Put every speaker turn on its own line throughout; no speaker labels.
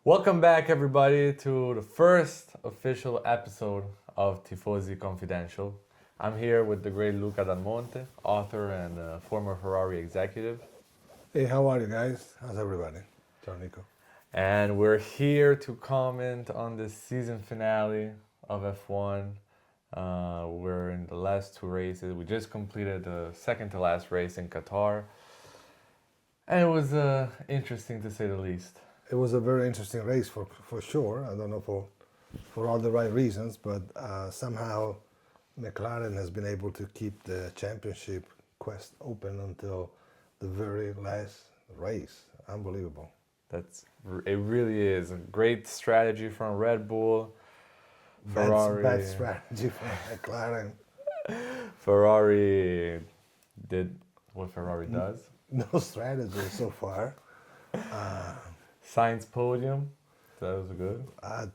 Welcome back, everybody, to the first official episode of Tifosi Confidential. I'm here with the great Luca Dal Monte, author and former Ferrari executive.
Hey, how are you guys? How's everybody? Ciao, Nico.
And we're here to comment on the season finale of F1. We're in the last two races. We just completed the second to last race in Qatar. And it was interesting to say the least.
It was a very interesting race for sure. I don't know for all the right reasons, but somehow McLaren has been able to keep the championship quest open until the very last race. Unbelievable.
It really is a great strategy from Red Bull.
Bad strategy for McLaren.
Ferrari did what Ferrari does.
No strategy so far.
Science podium, that was good.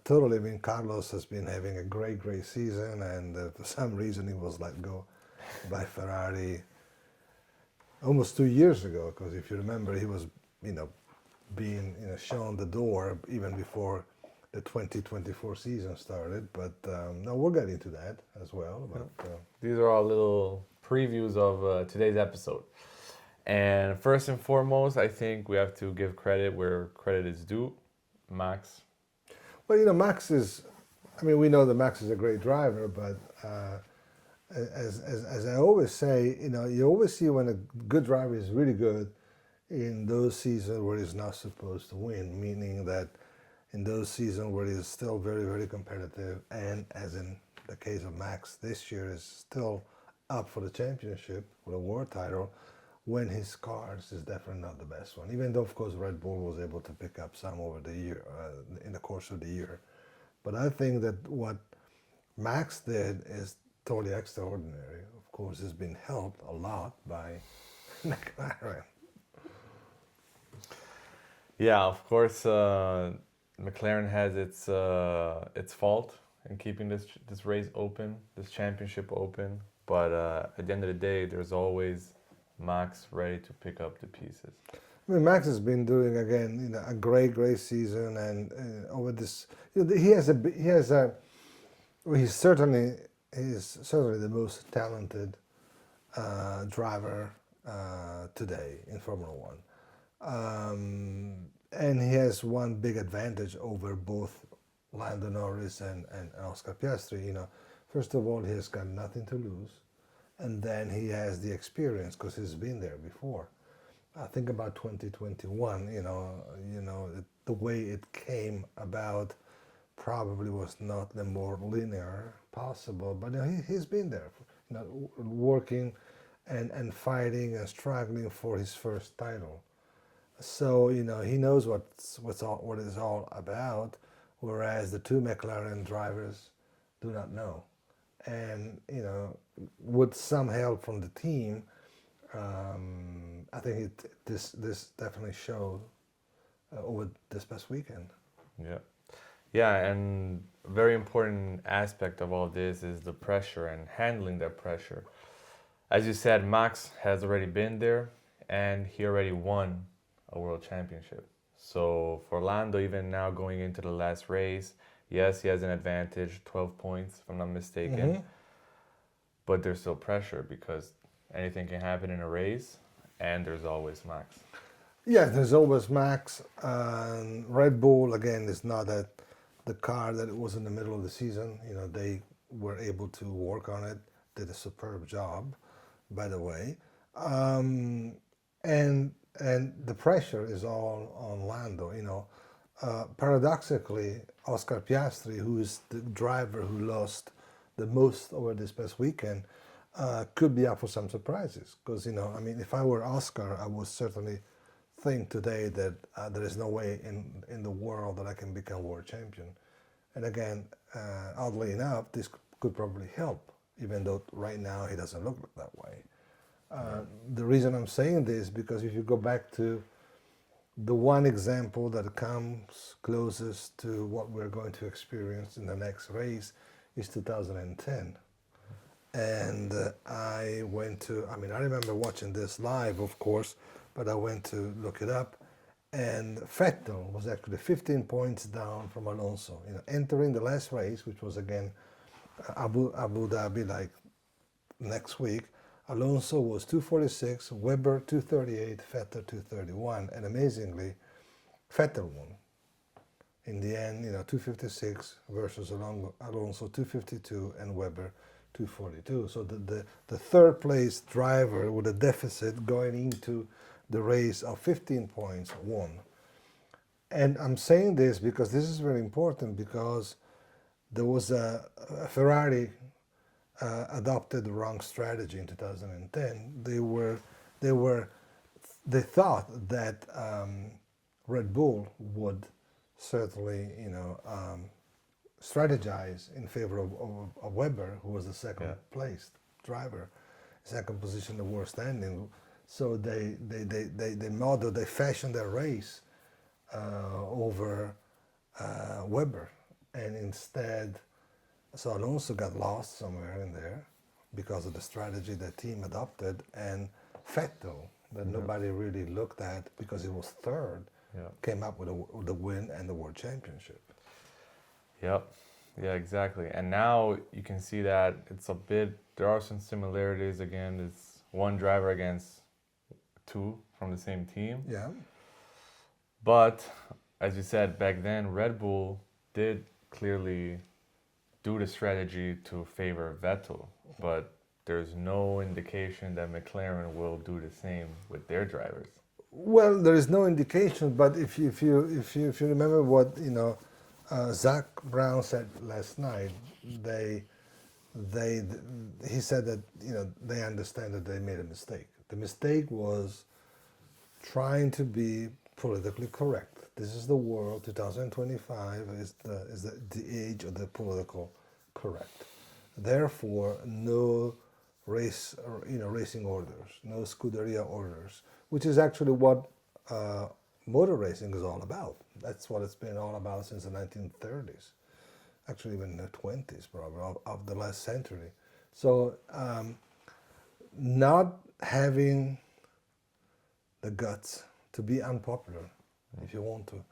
Totally. I mean, Carlos has been having a great season, and for some reason he was let go by Ferrari almost 2 years ago. Because if you remember, he was, being shown the door even before the 2024 season started. But no, we'll get into that as well. But
These are all little previews of today's episode. And first and foremost, I think we have to give credit where credit is due. Max.
well, Max is. I mean, we know that Max is a great driver, but as I always say, you always see when a good driver is really good in those seasons where he's not supposed to win, meaning that in those seasons where he's still very competitive, and as in the case of Max this year is still up for the championship with a world title, when his cars is definitely not the best one, even though of course Red Bull was able to pick up some over the year in the course of the year. But I think that what Max did is totally extraordinary. Of course, it's been helped a lot by McLaren.
Yeah, of course, McLaren has its fault in keeping this race open, this championship open. But at the end of the day, there's always Max ready to pick up the pieces.
I mean, Max has been doing again, a great season, and over this, well, he's certainly the most talented driver today in Formula One. And he has one big advantage over both Lando Norris and Oscar Piastri. First of all, he has got nothing to lose, and then he has the experience because he's been there before. I think about 2021. The way it came about probably was not the more linear possible, but he's been there, working and fighting and struggling for his first title. So he knows what it's all about, whereas the two McLaren drivers do not know. And with some help from the team, I think this definitely showed over this past weekend.
Yeah, and a very important aspect of all this is the pressure and handling that pressure. As you said, Max has already been there, and he already won a world championship. So for Lando, even now going into the last race, yes, he has an advantage, 12 points, if I'm not mistaken.
Mm-hmm.
But there's still pressure because anything can happen in a race, and there's always Max.
Yeah, there's always Max. Red Bull, again, is not the car that it was in the middle of the season. They were able to work on it, did a superb job, by the way. And the pressure is all on Lando. Paradoxically, Oscar Piastri, who is the driver who lost the most over this past weekend, could be up for some surprises. Because, if I were Oscar, I would certainly think today that there is no way in the world that I can become world champion. And again, oddly enough, this could probably help, even though right now he doesn't look that way. The reason I'm saying this, because if you go back to the one example that comes closest to what we're going to experience in the next race is 2010. And I remember watching this live, of course, but I went to look it up. and Vettel was actually 15 points down from Alonso. Entering the last race, which was again Abu Dhabi, like next week, Alonso was 246, Webber 238, Vettel 231, and amazingly, Vettel won. In the end, 256 versus Alonso 252 and Webber 242. So the third place driver with a deficit going into the race of 15 points won. And I'm saying this because this is very important, because there was a Ferrari adopted the wrong strategy in 2010. They thought that Red Bull would certainly, strategize in favor of Webber, who was the second placed driver, second position, the worst standing. So they fashioned their race over Webber, and instead, so Alonso got lost somewhere in there because of the strategy the team adopted, and Vettel, that nobody really looked at because he was third, came up with the win and the world championship.
Yep. Yeah, exactly. And now you can see that there are some similarities. Again, it's one driver against two from the same team.
Yeah.
But as you said, back then, Red Bull did clearly do the strategy to favor Vettel, but there's no indication that McLaren will do the same with their drivers.
Well, there is no indication, but if you remember what Zach Brown said last night, he said that they understand that they made a mistake. The mistake was trying to be politically correct. This is the world. 2025 is the age of the political correct. Therefore, no racing orders, no Scuderia orders, which is actually what motor racing is all about. That's what it's been all about since the 1930s, actually even the 20s probably, of the last century. So not having the guts to be unpopular, if you want to,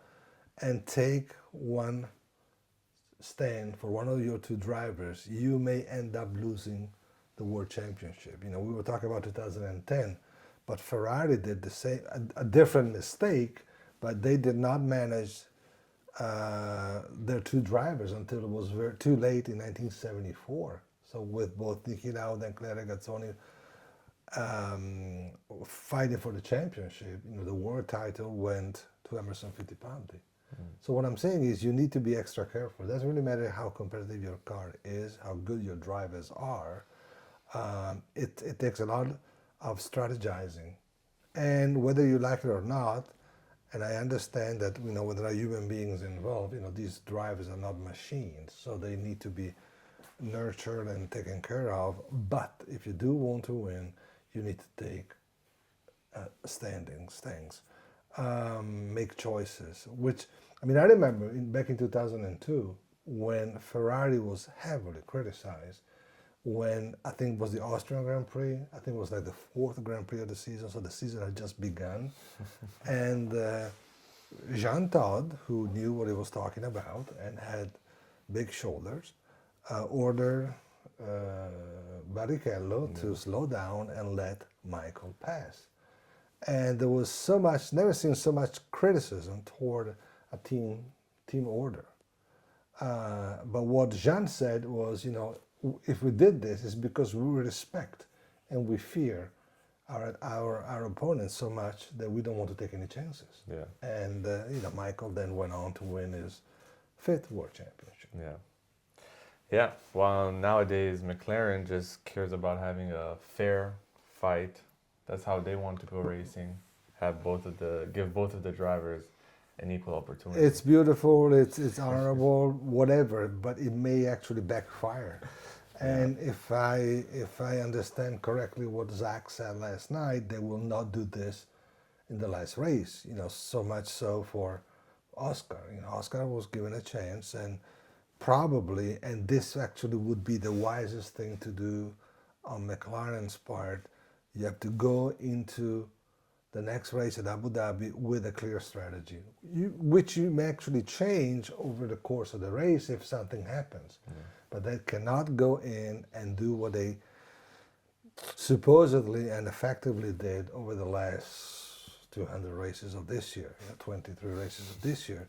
and take one stand for one of your two drivers, you may end up losing the world championship. We were talking about 2010, but Ferrari did the same, a different mistake, but they did not manage their two drivers until it was too late in 1974. So with both Niki Lauda and Claire Regazzoni fighting for the championship, the world title went to Emerson Fittipaldi. So what I'm saying is you need to be extra careful. It doesn't really matter how competitive your car is, how good your drivers are. It takes a lot of strategizing. And whether you like it or not, and I understand that when there are human beings involved, these drivers are not machines, so they need to be nurtured and taken care of. But if you do want to win, you need to take stands, make choices. Which, I remember back in 2002 when Ferrari was heavily criticized. When I think it was the Austrian Grand Prix, I think it was like the fourth Grand Prix of the season, so the season had just begun. And Jean Todt, who knew what he was talking about and had big shoulders, ordered Barrichello to slow down and let Michael pass. And there was so much, never seen so much criticism toward a team order. But what Jean said was, if we did this, it's because we respect and we fear our opponents so much that we don't want to take any chances.
Yeah.
And Michael then went on to win his fifth world championship.
Yeah. Yeah. While nowadays McLaren just cares about having a fair fight. That's how they want to go racing. Give both of the drivers an equal opportunity.
It's beautiful. It's honorable. Whatever, but it may actually backfire. And if I understand correctly what Zach said last night, they will not do this in the last race. So much so for Oscar. Oscar was given a chance, and probably, and this actually would be the wisest thing to do on McLaren's part. You have to go into the next race at Abu Dhabi with a clear strategy, which you may actually change over the course of the race if something happens. But they cannot go in and do what they supposedly and effectively did over the last 200 races of this year, 23 races of this year.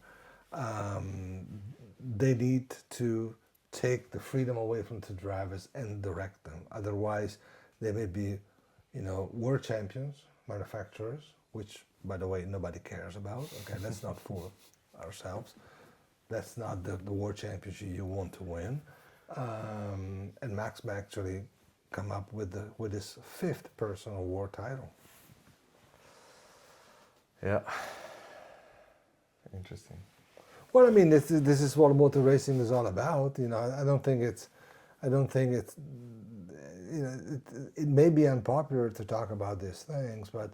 They need to take the freedom away from the drivers and direct them. Otherwise, they may be, world champions, manufacturers, which, by the way, nobody cares about. Okay, let's not fool ourselves. That's not the world championship you want to win. And Max may actually come up with his 5th personal world title.
Yeah. Interesting.
Well, I mean, this is what motor racing is all about. I don't think it's, it may be unpopular to talk about these things, but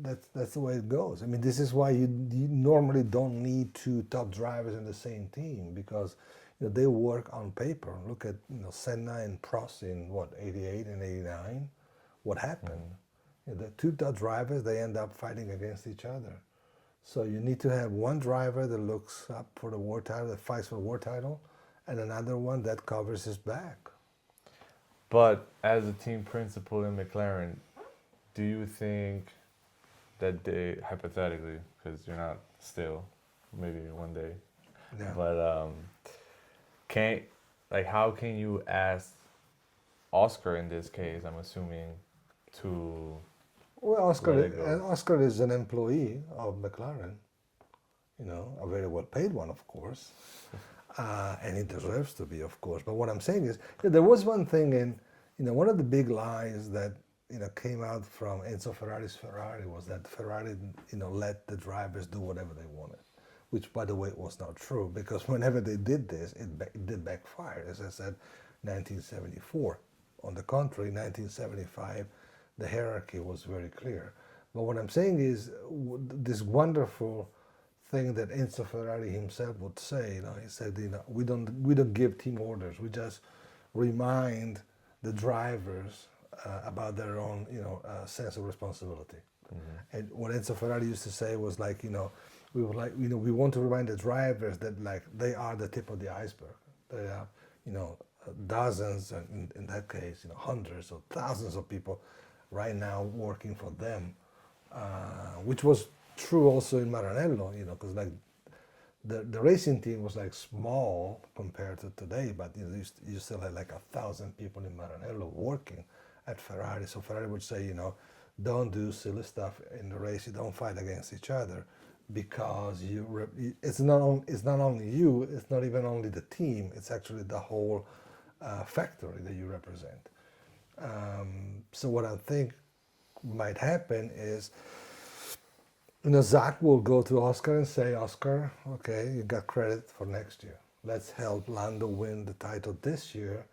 that's the way it goes. I mean, this is why you normally don't need 2 top drivers in the same team, because they work on paper. Look at Senna and Prost in what, 88 and 89. What happened? The 2 top drivers, they end up fighting against each other. So you need to have one driver that looks up for the world title, that fights for the world title, and another one that covers his back.
But as a team principal in McLaren, do you think that they, hypothetically, because you're not still, maybe one day,
Yeah.
but how can you ask Oscar in this case, I'm assuming, to
Well,
let it go?
Oscar is an employee of McLaren, a very well paid one, of course, and he deserves to be, of course. But what I'm saying is, there was one thing one of the big lies that came out from Enzo Ferrari's Ferrari was that Ferrari, let the drivers do whatever they wanted, which, by the way, was not true, because whenever they did this, it did backfire. As I said, 1974. On the contrary, 1975. The hierarchy was very clear. But what I'm saying is, this wonderful thing that Enzo Ferrari himself would say, he said, we don't give team orders. We just remind the drivers about their own, sense of responsibility. Mm-hmm. And what Enzo Ferrari used to say was like, we want to remind the drivers that they are the tip of the iceberg. They are, dozens, and in that case, hundreds or thousands of people right now working for them, which was true also in Maranello, because the racing team was small compared to today, but you still had 1,000 people in Maranello working at Ferrari. So Ferrari would say, don't do silly stuff in the race. You don't fight against each other, because it's not only you. It's not even only the team. It's actually the whole factory that you represent. So what I think might happen is, Zach will go to Oscar and say, Oscar, okay, you got credit for next year. Let's help Lando win the title this year.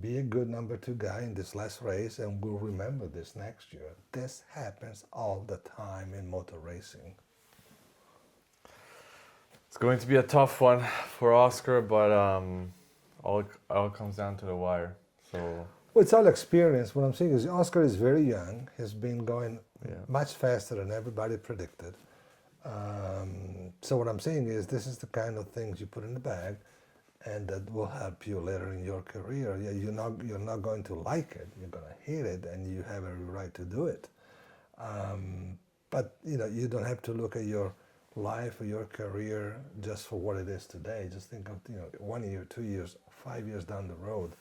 Be a good number 2 guy in this last race, and we'll remember this next year. This happens all the time in motor racing.
It's going to be a tough one for Oscar, but all comes down to the wire. So.
Well, it's all experience. What I'm saying is, Oscar is very young. He's been going much faster than everybody predicted. So what I'm saying is, this is the kind of things you put in the bag, and that will help you later in your career. Yeah, you're not going to like it. You're going to hate it, and you have every right to do it. But you don't have to look at your life or your career just for what it is today. Just think of 1 year, 2 years, 5 years down the road.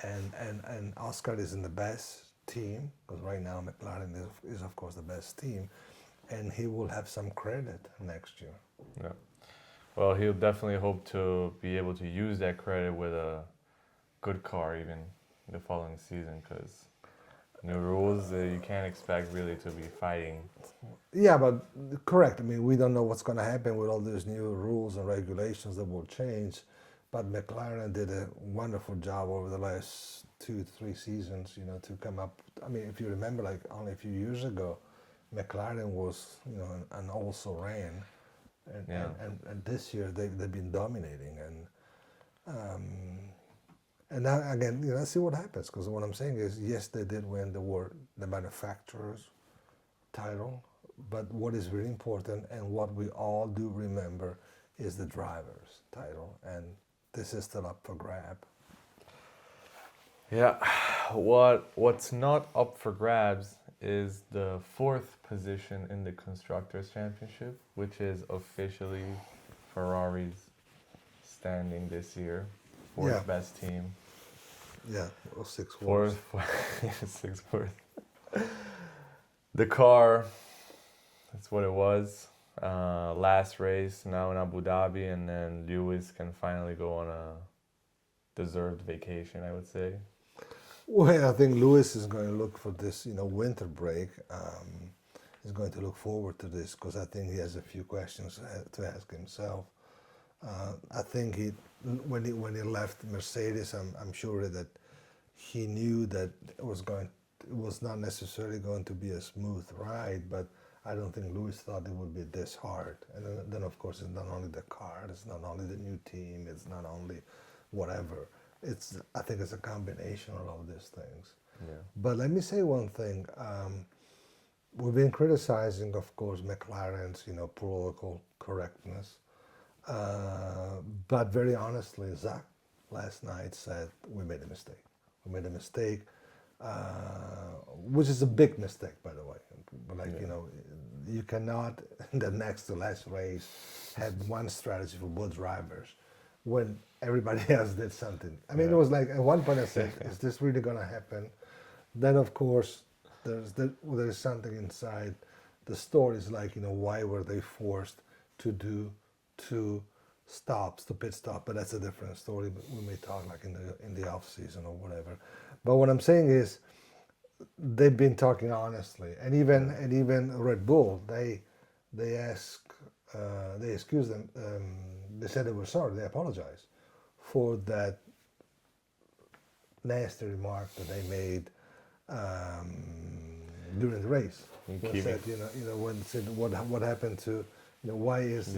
And Oscar is in the best team, because right now McLaren is of course the best team, and he will have some credit next year.
Yeah. Well, he'll definitely hope to be able to use that credit with a good car even the following season, because new rules, you can't expect really to be fighting.
Yeah, but correct. I mean, we don't know what's going to happen with all these new rules and regulations that will change. But McLaren did a wonderful job over the last 2-3 seasons, to come up. I mean, if you remember, only a few years ago, McLaren was, and also ran, and this year they've been dominating, and now again, let's see what happens. Because what I'm saying is, yes, they did win the manufacturers title, but what is very important and what we all do remember is the driver's title, and this is still up for grab.
Yeah, what's not up for grabs is the fourth position in the Constructors' Championship, which is officially Ferrari's standing this year. Fourth
Yeah.
best team.
Yeah, or six fours.
Sixth, fourth. The car, that's what it was. Last race now in Abu Dhabi, and then Lewis can finally go on a deserved vacation, I would say.
Well, I think Lewis is going to look for this, winter break. He's going to look forward to this because I think he has a few questions to ask himself. I think when he left Mercedes, I'm sure that he knew that it was not necessarily going to be a smooth ride, but I don't think Lewis thought it would be this hard. And then of course, it's not only the car, it's not only the new team, it's not only whatever. I think it's a combination of all these things.
Yeah.
But let me say one thing. We've been criticizing, of course, McLaren's, protocol correctness. But very honestly, Zach last night said we made a mistake. We made a mistake, which is a big mistake, by the way. But you cannot in the next to last race have one strategy for both drivers when everybody else did something. I mean, It was like at one point I said, "Is this really going to happen?" Then, of course, there's something inside the story. Is like, why were they forced to do two pit stop? But that's a different story. But we may talk like in the off season or whatever. But what I'm saying is, they've been talking honestly, and even Red Bull, they excused them. They said they were sorry. They apologized for that nasty remark that they made during the race. They said, when they said what happened to, why is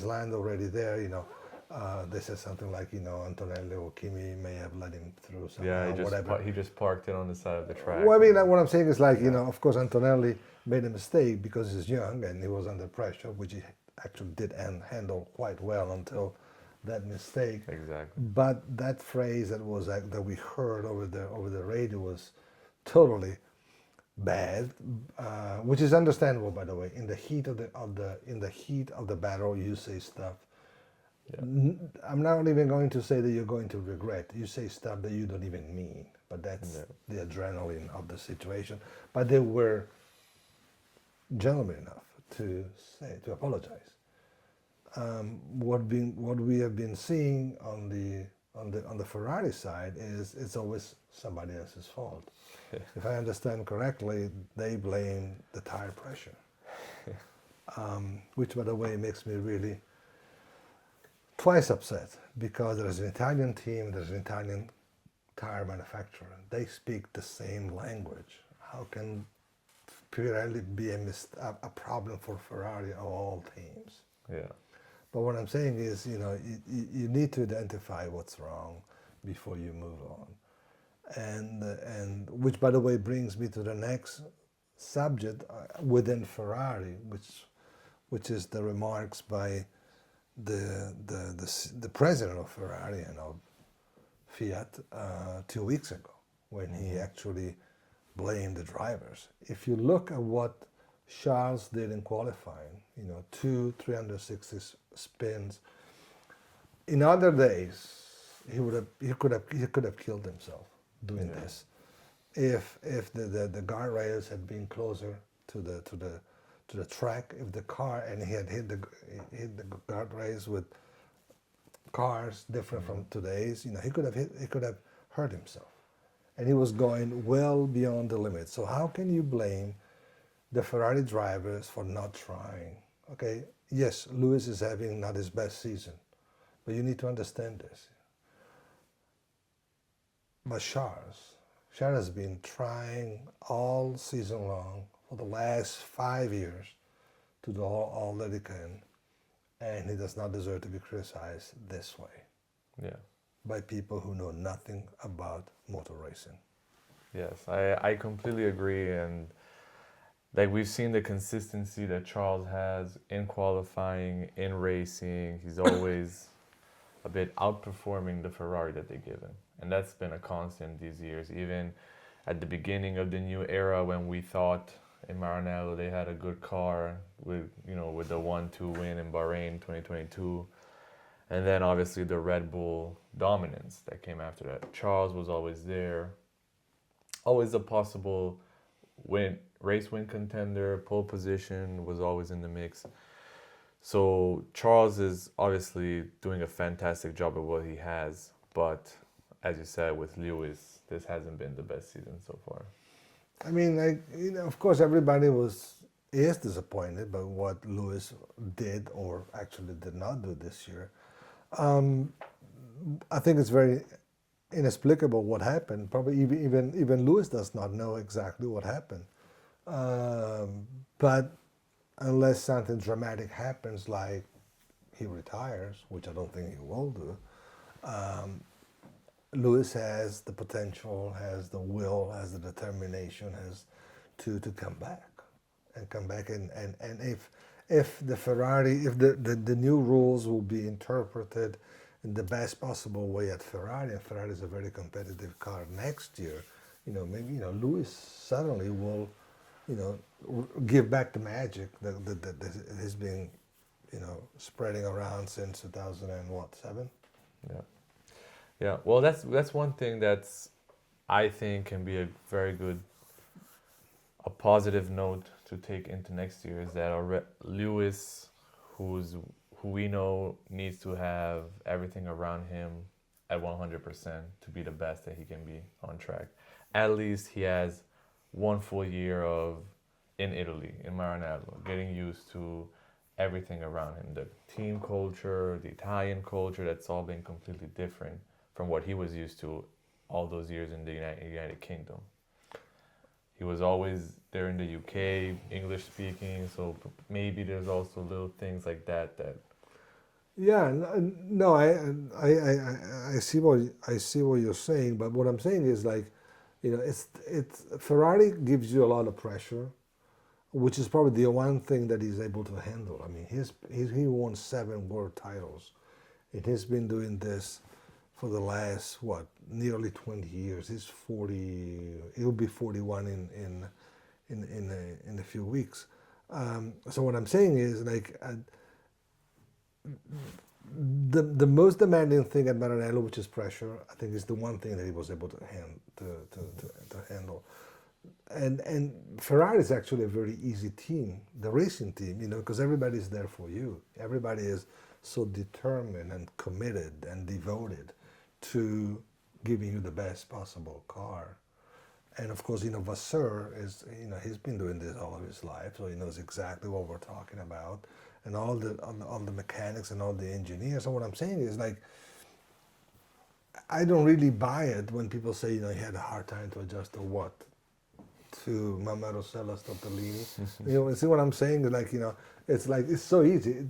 Lando already there? They said something like, Antonelli or Kimi may have let him through somehow, whatever.
He just parked it on the side of the track.
Well, I mean, what I'm saying is like, of course, Antonelli made a mistake because he's young and he was under pressure, which he actually did handle quite well until that mistake.
Exactly.
But that phrase that we heard over the radio was totally bad, which is understandable, by the way. In the heat of the battle, you say stuff. Yeah. I'm not even going to say that you're going to regret. You say stuff that you don't even mean, but that's the adrenaline of the situation. But they were gentleman enough to apologize. What we have been seeing on the Ferrari side is it's always somebody else's fault. If I understand correctly, they blame the tire pressure, which, by the way, makes me really twice upset because there's an Italian team, there's an Italian tire manufacturer. They speak the same language. How can Pirelli be a problem for Ferrari of all teams?
Yeah.
But what I'm saying is, you need to identify what's wrong before you move on. And which, by the way, brings me to the next subject within Ferrari, which is the remarks by the president of Ferrari and of Fiat 2 weeks ago, when he actually blamed the drivers. If you look at what Charles did in qualifying, 360 spins. In other days, he could have killed himself doing this. If the guardrails had been closer to the track, if the car, and he had hit the guardrails with cars different from today's, he could have hurt himself, and he was going well beyond the limit. So how can you blame the Ferrari drivers for not trying? Okay, yes, Lewis is having not his best season, but you need to understand this. But Charles has been trying all season long for the last 5 years to do all that he can, and he does not deserve to be criticized this way.
Yeah.
By people who know nothing about motor racing.
Yes, I completely agree, and like we've seen the consistency that Charles has in qualifying, in racing. He's always a bit outperforming the Ferrari that they give him. And that's been a constant these years. Even at the beginning of the new era when we thought in Maranello they had a good car with the 1-2 win in Bahrain 2022. And then obviously the Red Bull dominance that came after that. Charles was always there. Always a possible race win contender, pole position was always in the mix. So Charles is obviously doing a fantastic job at what he has, but as you said with Lewis, this hasn't been the best season so far.
I mean, like, of course, everybody is disappointed by what Lewis did or actually did not do this year. I think it's very inexplicable what happened. Probably even Lewis does not know exactly what happened. But unless something dramatic happens, like he retires, which I don't think he will do, Lewis has the potential, has the will, has the determination, has to come back and if the Ferrari, if the new rules will be interpreted in the best possible way at Ferrari, and Ferrari is a very competitive car next year, maybe Lewis suddenly will, give back the magic that has been, spreading around since 2007.
Yeah. Yeah, well, that's one thing that's I think can be a positive note to take into next year is that Lewis, who we know needs to have everything around him at 100% to be the best that he can be on track. At least he has 1 full year in Italy, in Maranello, getting used to everything around him, the team culture, the Italian culture, that's all been completely different from what he was used to all those years in the United Kingdom. He was always there in the UK, English speaking, so maybe there's also little things like that.
Yeah, no, I see what you're saying, but what I'm saying is like, it's Ferrari gives you a lot of pressure, which is probably the one thing that he's able to handle. I mean, he won 7 world titles, and he's been doing this for the last nearly 20 years. He's 40. He'll be 41 in a few weeks. So what I'm saying is like. The most demanding thing at Maranello, which is pressure, I think is the one thing that he was able to handle. And Ferrari is actually a very easy team, the racing team, because everybody's there for you. Everybody is so determined and committed and devoted to giving you the best possible car. And of course, Vasseur is, he's been doing this all of his life, so he knows exactly what we're talking about, and all the mechanics and all the engineers. So what I'm saying is like, I don't really buy it when people say, he had a hard time to adjust to Mamma Rosella's Tortellini. See what I'm saying? Like, it's so easy.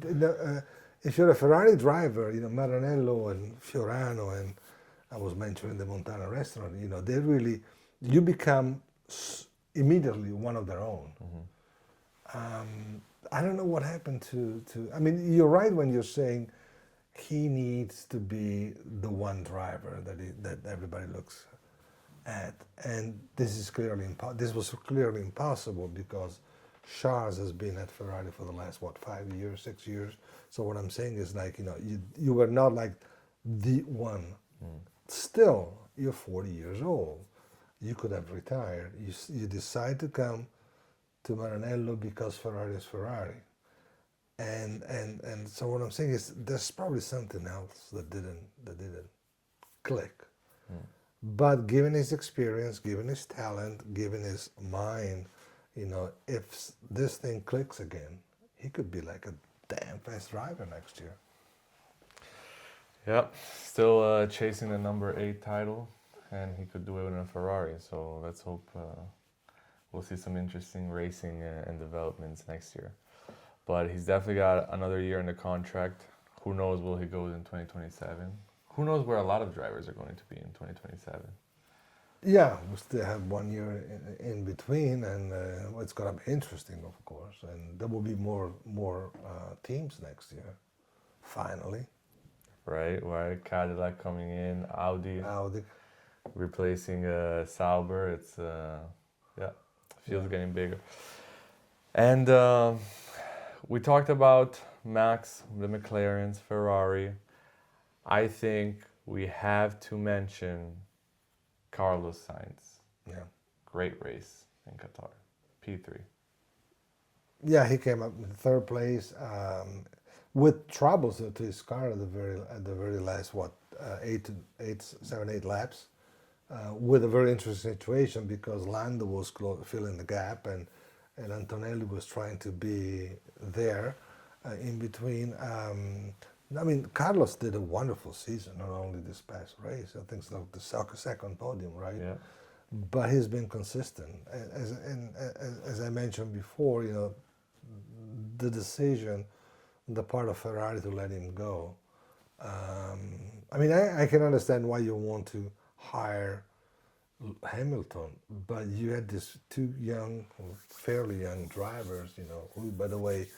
If you're a Ferrari driver, Maranello and Fiorano, and I was mentioning the Montana restaurant, they really, you become immediately one of their own. Mm-hmm. I don't know what happened to. I mean, you're right when you're saying he needs to be the one driver that everybody looks at, and this was clearly impossible because Charles has been at Ferrari for the last 5 years, 6 years. So what I'm saying is like, you were not like the one. Still, you're 40 years old. You could have retired. You decide to come to Maranello because Ferrari is Ferrari. And so what I'm saying is there's probably something else that didn't click. But given his experience, given his talent, given his mind, if this thing clicks again, he could be like a damn fast driver next year.
Yep, still chasing the number 8 title, and he could do it in a Ferrari. So let's hope we'll see some interesting racing and developments next year. But he's definitely got another year in the contract. Who knows where he goes in 2027? Who knows where a lot of drivers are going to be in 2027?
Yeah, we still have 1 year in between, and it's gonna be interesting, of course. And there will be more teams next year. Finally,
right? Right, Cadillac coming in, Audi
Audi.
replacing Sauber. It's yeah,
Yeah,
feels getting bigger. And we talked about Max, the McLarens, Ferrari. I think we have to mention Carlos Sainz.
yeah,
Great race in Qatar. P3.
yeah. He came up in third place with troubles to his car at the very last what 8 laps. With a very interesting situation because Lando was filling the gap and Antonelli was trying to be there in between. I mean, Carlos did a wonderful season, not only this past race. I think it's like the second podium, right?
Yeah.
But he's been consistent. As I mentioned before, the decision on the part of Ferrari to let him go. I mean, I can understand why you want to hire Hamilton, but you had these two young, fairly young drivers, who, by the way,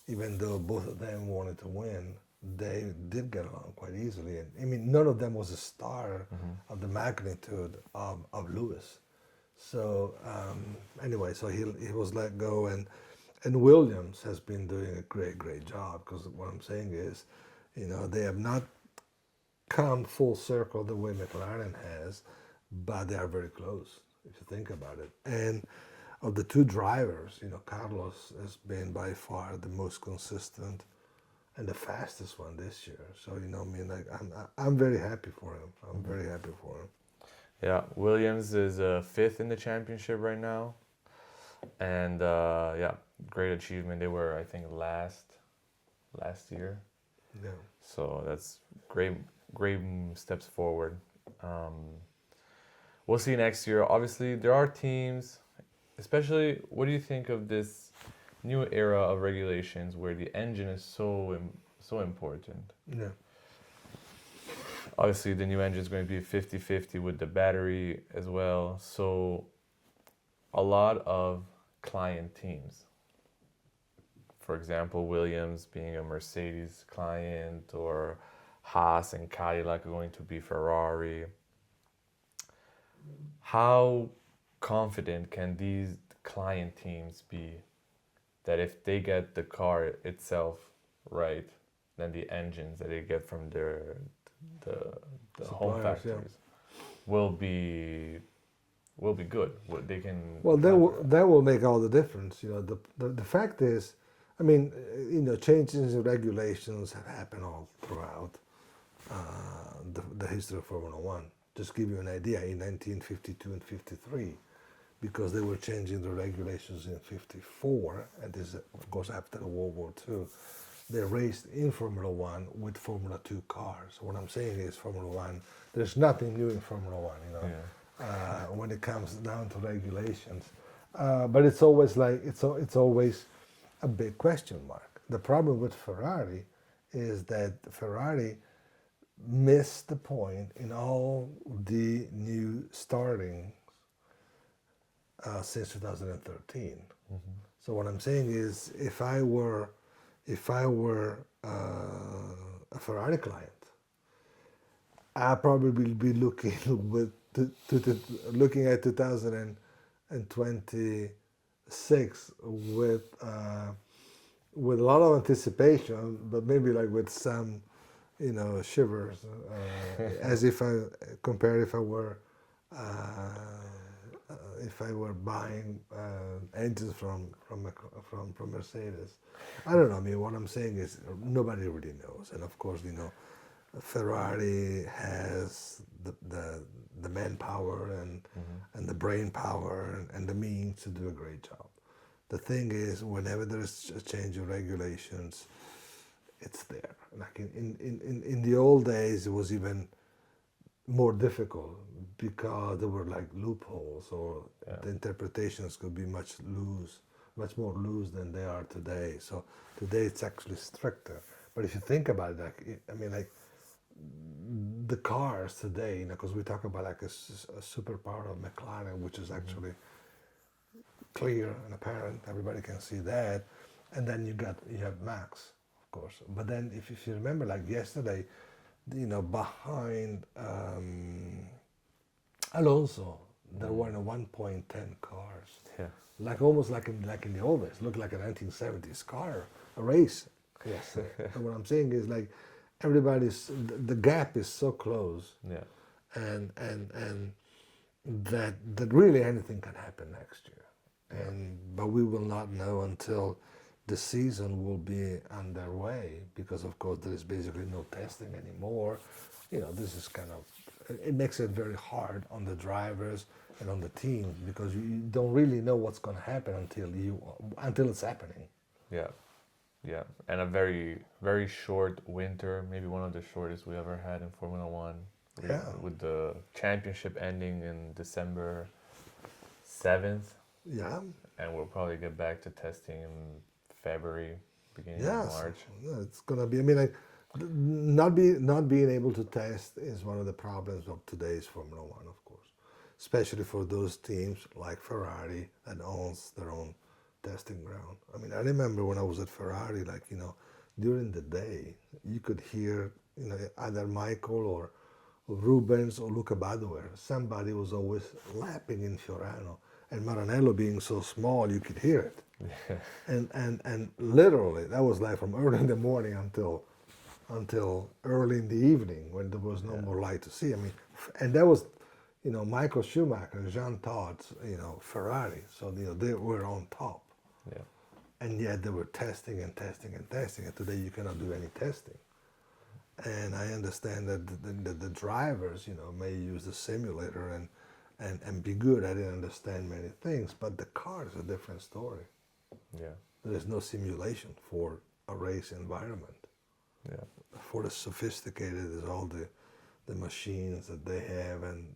even though both of them wanted to win, they did get along quite easily. And I mean, none of them was a star of the magnitude of Lewis. So anyway, so he was let go, and Williams has been doing a great job because what I'm saying is, they have not come full circle the way McLaren has, but they are very close if you think about it. And of the two drivers, Carlos has been by far the most consistent and the fastest one this year. So I mean, like I'm very happy for him. I'm very happy for him.
Yeah, Williams is fifth in the championship right now, and yeah, great achievement. They were, I think, last year,
Yeah.
so that's great steps forward. Um, we'll see next year. Obviously, there are teams, especially. What do you think of this new era of regulations where the engine is so important?
Yeah.
Obviously, the new engine is going to be 50-50 with the battery as well. So, a lot of client teams, for example, Williams being a Mercedes client, or Haas and Cadillac are going to be Ferrari. How confident can these client teams be that if they get the car itself right, then the engines that they get from the home
Suppliers, yeah.
factories will be good. They can.
Well, that will make all the difference. The fact is, I mean, changes in regulations have happened all throughout the history of Formula One. Just give you an idea, in 1952 and 53, because they were changing the regulations in 54, and this, of course, after World War II, they raced in Formula One with Formula Two cars. What I'm saying is, Formula One, there's nothing new in Formula One,
Yeah.
when it comes down to regulations. But it's always it's always a big question mark. The problem with Ferrari is that Ferrari missed the point in all the new starting since 2013. So what I'm saying is, if I were a Ferrari client, I probably will be looking looking at 2026 with a lot of anticipation, but maybe like with some shivers, as if I compare if I were buying engines from Mercedes. I don't know. I mean, what I'm saying is nobody really knows, and of course, Ferrari has the manpower and the brain power and the means to do a great job. The thing is, whenever there's a change of regulations, it's there. Like in the old days, it was even more difficult because there were like loopholes, or the interpretations could be much more loose than they are today. So today it's actually stricter. But if you think about it, I mean, like the cars today, because we talk about like a superpower of McLaren, which is actually clear and apparent. Everybody can see that. And then you have Max, of course. But then if you remember, like yesterday, behind Alonso, there were 1.10 cars,
Yeah.
like almost like in the old days, looked like a 1970s car, a race. Yes. And what I'm saying is like the gap is so close,
Yeah.
and that really anything can happen next year. But we will not know until the season will be underway, because of course there is basically no testing anymore. This is it makes it very hard on the drivers and on the teams, because you don't really know what's going to happen until it's happening.
Yeah. Yeah. And a very, very short winter, maybe one of the shortest we ever had in Formula One.
Yeah.
With the championship ending in December 7th.
Yeah.
And we'll probably get back to testing in February, beginning of
Yes.
March.
Yeah, it's gonna be. I mean, like, not being able to test is one of the problems of today's Formula One, of course, especially for those teams like Ferrari that owns their own testing ground. I mean, I remember when I was at Ferrari, like during the day, you could hear either Michael or Rubens or Luca Badoer. Somebody was always lapping in Fiorano, and Maranello being so small, you could hear it. And literally, that was like from early in the morning until early in the evening, when there was no more light to see. I mean, and that was, Michael Schumacher, Jean Todt's, Ferrari. So they were on top.
Yeah.
And yet they were testing and testing and testing. And today you cannot do any testing. And I understand that the drivers, may use the simulator and be good. I didn't understand many things, but the car is a different story.
Yeah.
There is no simulation for a race environment.
Yeah.
For as sophisticated as all the machines that they have and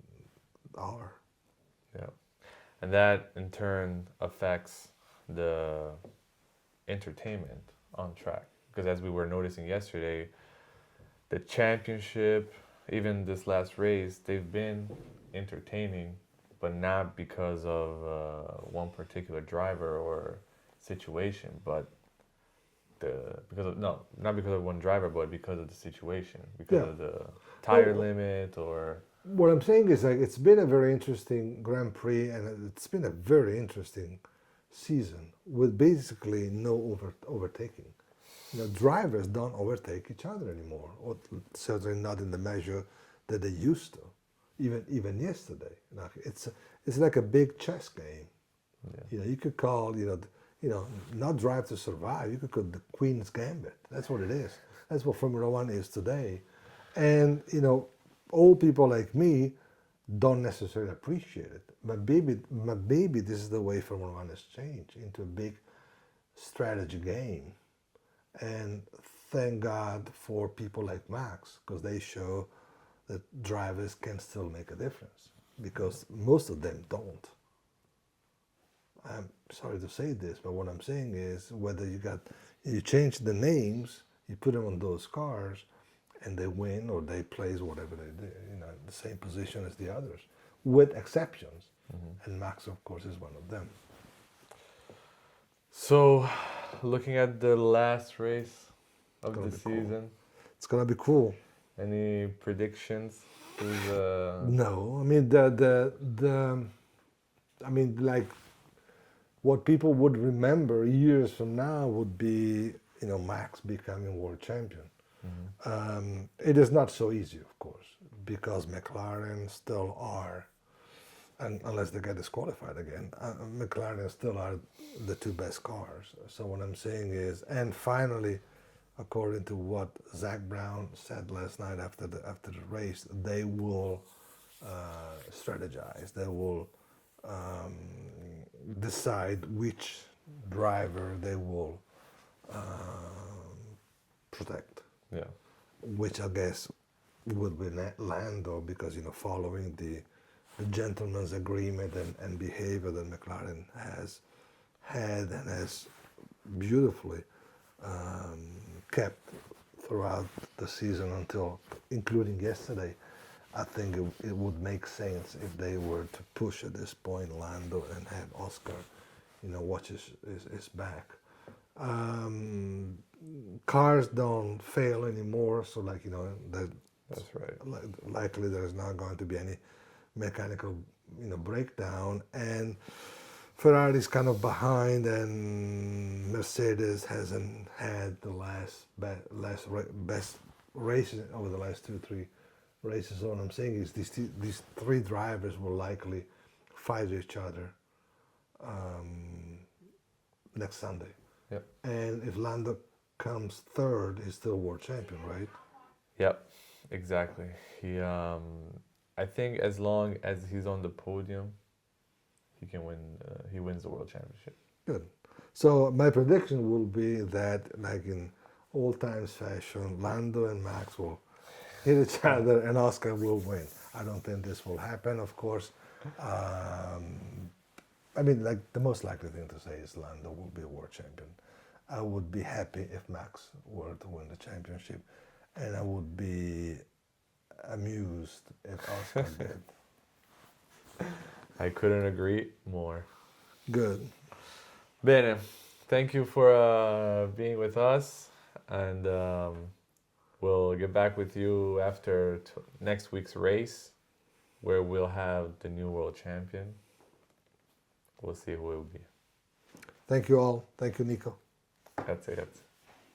are.
Yeah. And that in turn affects the entertainment on track. Because as we were noticing yesterday, the championship, even this last race, they've been entertaining, but not because of one particular driver or situation, but not because of one driver, but because of the situation, because of the tire limit or.
What I'm saying is, like, it's been a very interesting Grand Prix, and it's been a very interesting season with basically no overtaking. Drivers don't overtake each other anymore, or certainly not in the measure that they used to. Even yesterday, it's like a big chess game.
Yeah.
You could call not Drive to Survive. You could call the Queen's Gambit. That's what it is. That's what Formula One is today, and old people like me don't necessarily appreciate it. But maybe this is the way Formula One has changed into a big strategy game. And thank God for people like Max, because they show that drivers can still make a difference, because most of them don't. I'm sorry to say this, but what I'm saying is, whether you change the names, you put them on those cars, and they win or they place whatever they do, the same position as the others, with exceptions. And Max, of course, is one of them.
So, looking at the last race of the season,
cool. It's gonna be cool.
Any predictions?
No, I mean like what people would remember years from now would be Max becoming world champion. It is not so easy, of course, because McLaren still are, and unless they get disqualified again, McLaren still are the two best cars. So what I'm saying is, and finally, according to what Zach Brown said last night after the race, they will strategize. They will decide which driver they will protect.
Yeah.
Which I guess would be Lando, because following the gentleman's agreement and behavior that McLaren has had and has beautifully kept throughout the season until, including yesterday, I think it would make sense if they were to push at this point Lando and have Oscar, watch his back. Cars don't fail anymore, so
That's right.
likely there's not going to be any mechanical breakdown, and Ferrari's kind of behind, and Mercedes hasn't had the best races over the last 2 3 races. So what I'm saying is these three drivers will likely fight each other next Sunday.
Yep.
And if Lando comes third, he's still world champion, right?
Yep. Exactly. I think as long as he's on the podium, he can win. He wins the world championship.
Good. So my prediction will be that, like in old times fashion, Lando and Max will hit each other, and Oscar will win. I don't think this will happen, of course. I mean, like the most likely thing to say is Lando will be a world champion. I would be happy if Max were to win the championship, and I would be amused if Oscar did.
I couldn't agree more.
Good.
Bene, thank you for being with us, and we'll get back with you after next week's race, where we'll have the new world champion. We'll see who it will be.
Thank you all. Thank you, Nico.
That's it.